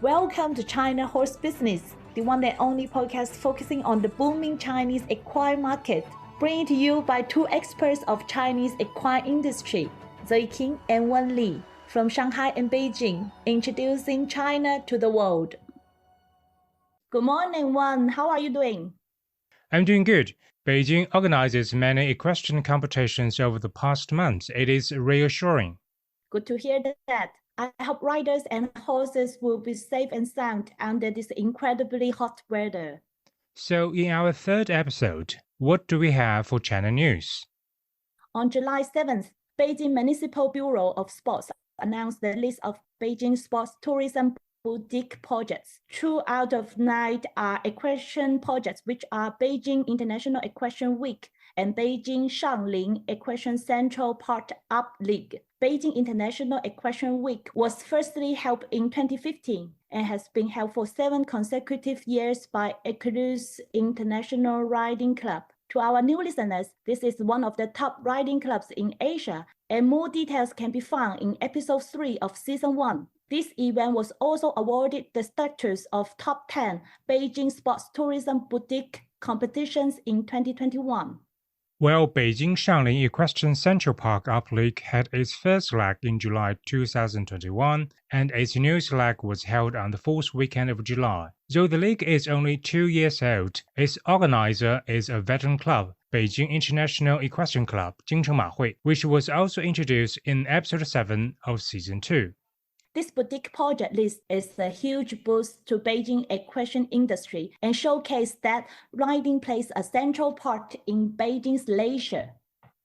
Welcome to China Horse Business, the one and only podcast focusing on the booming Chinese equine market. Bringing to you by two experts of Chinese equine industry, Zhi Qiang and Wan Li, from Shanghai and Beijing, introducing China to the world. Good morning, Wan. How are you doing? I'm doing good. Beijing organizes many equestrian competitions over the past months. It is reassuring. Good to hear that. I hope riders and horses will be safe and sound under this incredibly hot weather. So, in our third episode, what do we have for China news? On July 7th, Beijing Municipal Bureau of Sports announced the list of Beijing sports tourism boutique projects. 2 out of 9 are equestrian projects, which are Beijing International Equestrian Week and Beijing Shangling Equestrian Central Park Up League. Beijing International Equestrian Week was firstly held in 2015 and has been held for 7 consecutive years by Equus International Riding Club. To our new listeners, this is one of the top riding clubs in Asia, and more details can be found in episode 3 of season 1. This event was also awarded the status of top 10 Beijing sports tourism boutique competitions in 2021. Well, Beijing Shangling Equestrian Central Park Up League had its first leg in July 2021, and its newest leg was held on the fourth weekend of July. Though the league is only 2 years old, its organizer is a veteran club, Beijing International Equestrian Club, JingHuaXing, which was also introduced in episode 7 of season 2. This boutique project list is a huge boost to Beijing equestrian industry and showcases that riding plays a central part in Beijing's leisure.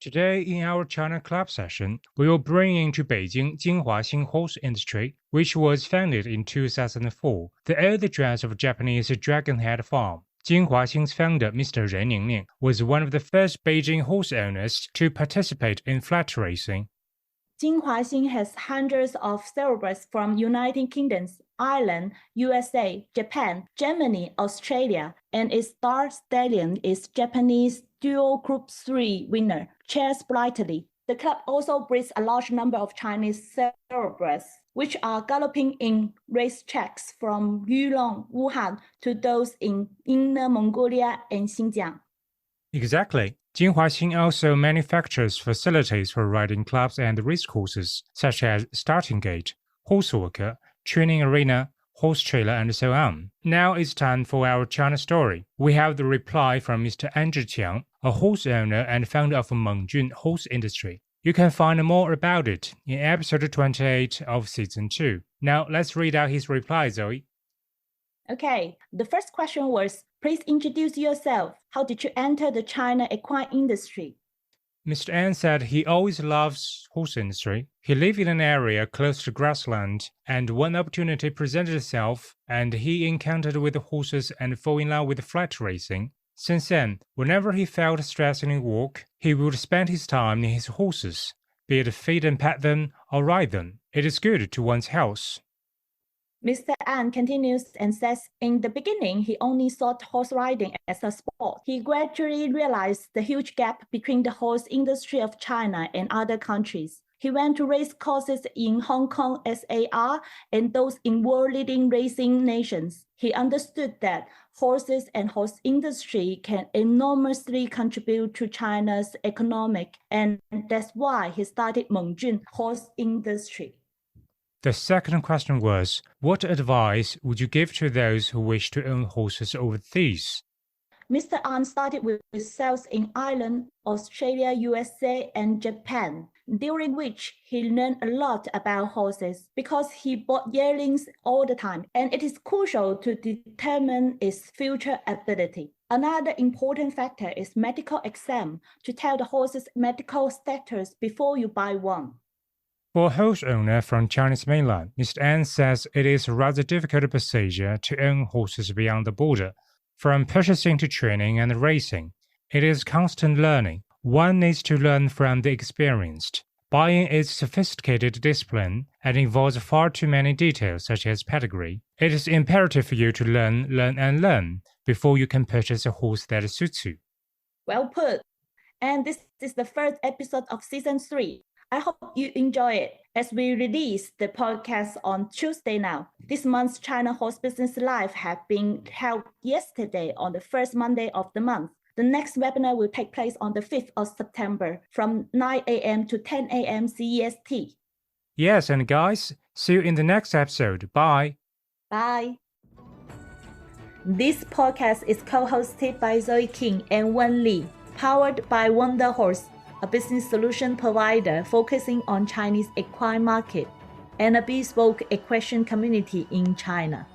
Today, in our China Club session, we will bring into Beijing JingHuaXing horse industry, which was founded in 2004, the old address of Japanese Dragonhead Farm. JingHuaXing's founder, Mr. Ren Ningning, was one of the first Beijing horse owners to participate in flat racing. JingHuaXing has hundreds of thoroughbreds from United Kingdom, Ireland, USA, Japan, Germany, Australia, and its star stallion is Japanese Dual Group 3 winner, Charles Brightly. The club also breeds a large number of Chinese thoroughbreds, which are galloping in racetracks from Yulong, Wuhan to those in Inner Mongolia and Xinjiang. Exactly. JingHuaXing also manufactures facilities for riding clubs and racecourses, such as starting gate, horse walker, training arena, horse trailer, and so on. Now it's time for our China story. We have the reply from Mr. Zhi Qiang, a horse owner and founder of Mengjun Horse Industry. You can find more about it in episode 28 of season 2. Now let's read out his reply, Zoe. Okay, the first question was, please introduce yourself. How did you enter the China equine industry? Mr. An said he always loves horse industry. He lived in an area close to grassland, and one opportunity presented itself, and he encountered with the horses and fell in love with flat racing. Since then, whenever he felt stress in his work, he would spend his time near his horses, be it feed and pet them or ride them. It is good to one's health. Mr. An continues and says, in the beginning, he only thought horse riding as a sport. He gradually realized the huge gap between the horse industry of China and other countries. He went to race courses in Hong Kong SAR and those in world-leading racing nations. He understood that horses and horse industry can enormously contribute to China's economic, and that's why he started Mengjun Horse Industry. The second question was, what advice would you give to those who wish to own horses overseas? Mr. An started with sales in Ireland, Australia, USA, and Japan, during which he learned a lot about horses because he bought yearlings all the time, and it is crucial to determine its future ability. Another important factor is medical exam to tell the horse's medical status before you buy one. For a horse owner from Chinese mainland, Mr. An says it is a rather difficult procedure to own horses beyond the border. From purchasing to training and racing, it is constant learning. One needs to learn from the experienced. Buying is sophisticated discipline and involves far too many details such as pedigree. It is imperative for you to learn before you can purchase a horse that suits you. Well put. And this is the first episode of season 3. I hope you enjoy it as we release the podcast on Tuesday now. This month's China Horse Business Live have been held yesterday on the first Monday of the month. The next webinar will take place on the 5th of September from 9 a.m. to 10 a.m. CEST. Yes, and guys, see you in the next episode. Bye. Bye. This podcast is co-hosted by Zhi Qiang and Wen Li, powered by Wonder Horse, a business solution provider focusing on Chinese equine market and a bespoke equestrian community in China.